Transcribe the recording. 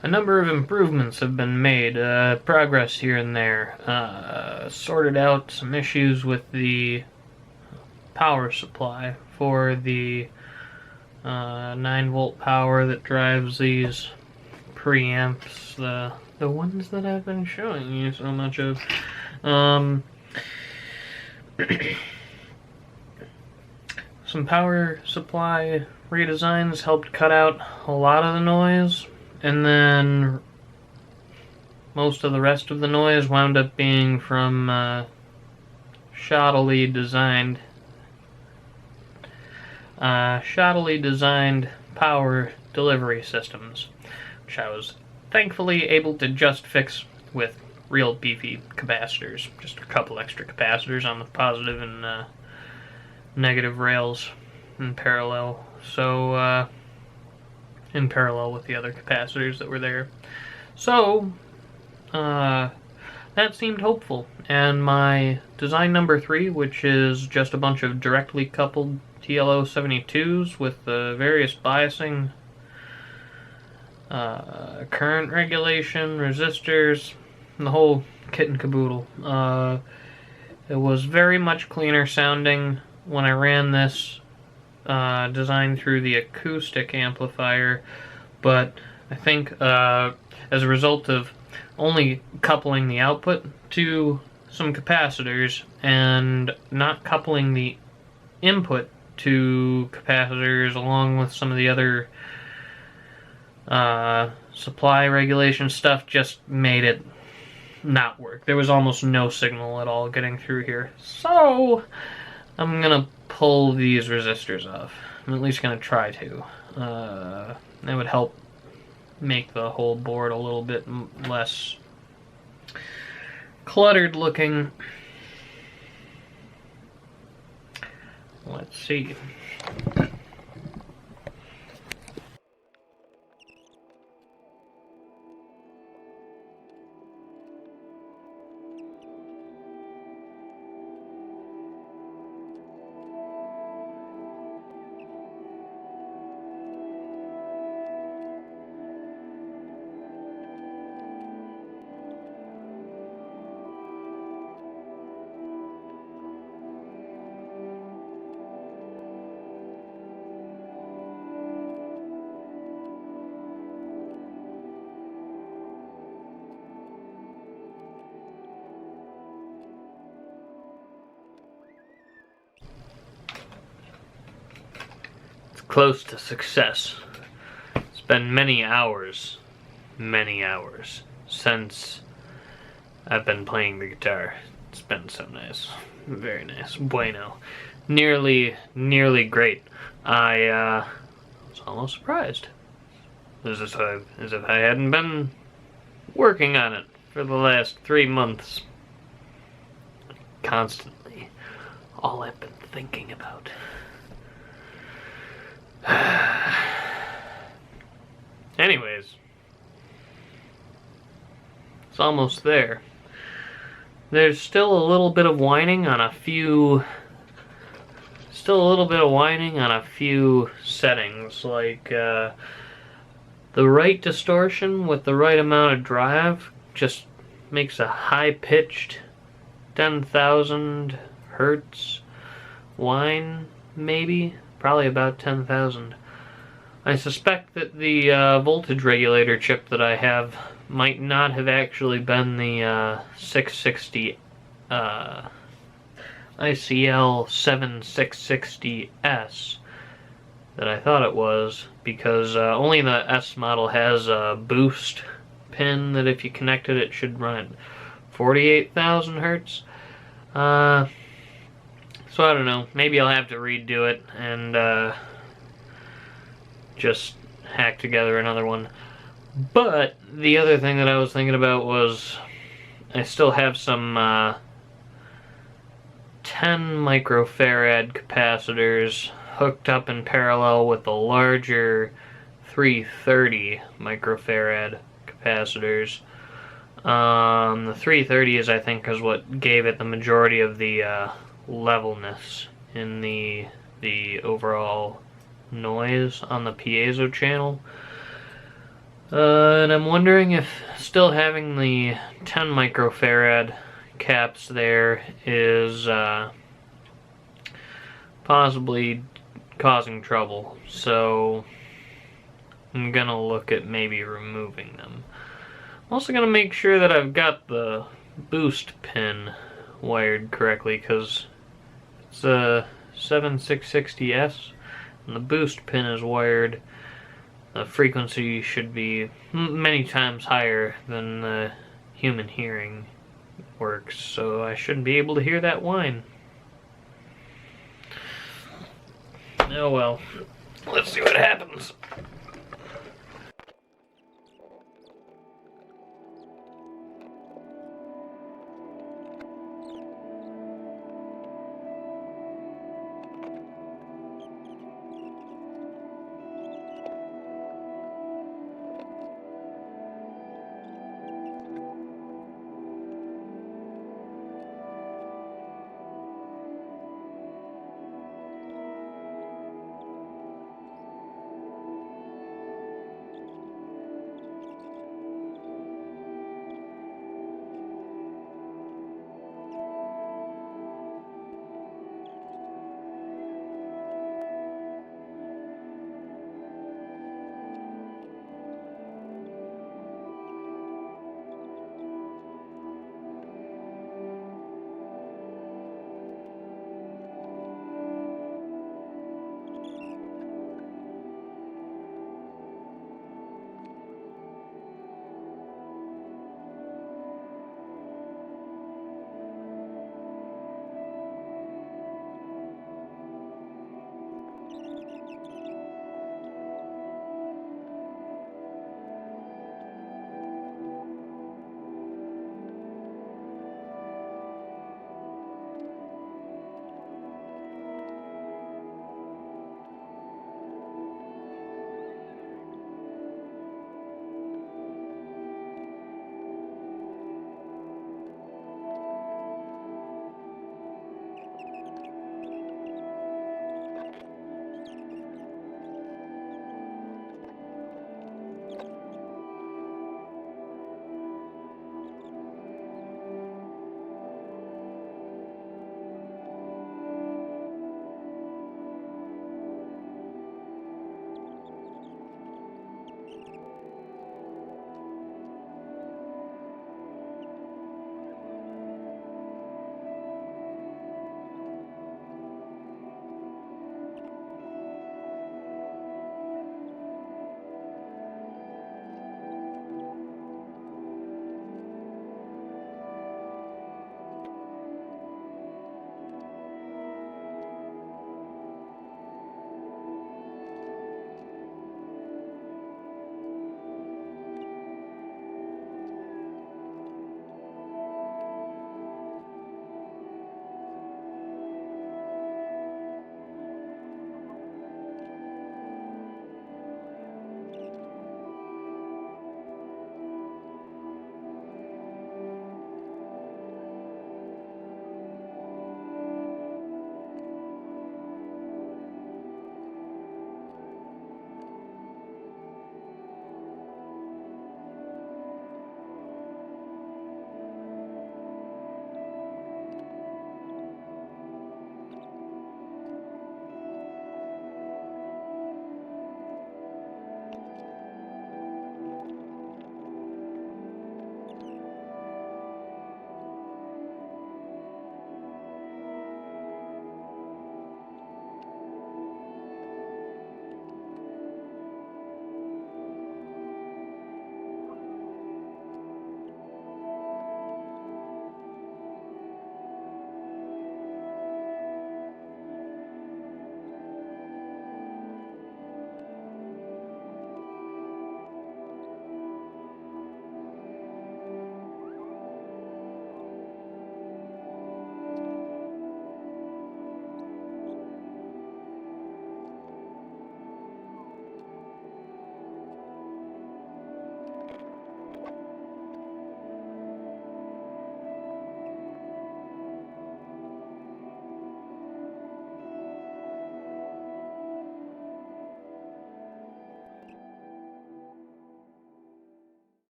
a number of improvements have been made, progress here and there. Sorted out some issues with the power supply for the 9-volt power that drives these preamps, the ones that I've been showing you so much of. Some power supply redesigns helped cut out a lot of the noise, and then most of the rest of the noise wound up being from shoddily designed power delivery systems, which I was thankfully able to just fix with real beefy capacitors. Just a couple extra capacitors on the positive and negative rails in parallel. So, in parallel with the other capacitors that were there. So, that seemed hopeful. And my design number 3, which is just a bunch of directly coupled TLO72s with various biasing, current regulation, resistors, and the whole kit and caboodle. It was very much cleaner sounding when I ran this design through the acoustic amplifier, but I think as a result of only coupling the output to some capacitors and not coupling the input to capacitors along with some of the other supply regulation stuff, just made it not work. There was almost no signal at all getting through here. So I'm gonna pull these resistors off. I'm at least gonna try to. That would help make the whole board a little bit less cluttered looking. Let's see. Close to success. It's been many hours since I've been playing the guitar. It's been so nice. Very nice. Bueno. Nearly great. I was almost surprised. As if I hadn't been working on it for the last 3 months. Constantly. All I've been thinking about. Anyways, it's almost there. There's still a little bit of whining on a few settings, like the right distortion with the right amount of drive just makes a high-pitched 10,000 hertz whine, maybe. Probably about 10,000. I suspect that the voltage regulator chip that I have might not have actually been the 660 ICL 7660S that I thought it was, because only the S model has a boost pin that if you connected it should run at 48,000 hertz. So I don't know, maybe I'll have to redo it and just hack together another one. But the other thing that I was thinking about was I still have some 10 microfarad capacitors hooked up in parallel with the larger 330 microfarad capacitors. The 330s, I think, is what gave it the majority of the levelness in the overall noise on the piezo channel. And I'm wondering if still having the 10 microfarad caps there is possibly causing trouble. So I'm gonna look at maybe removing them. I'm also gonna make sure that I've got the boost pin wired correctly, because it's a 7660S and the boost pin is wired. The frequency should be many times higher than the human hearing works, so I shouldn't be able to hear that whine. Oh well, let's see what happens.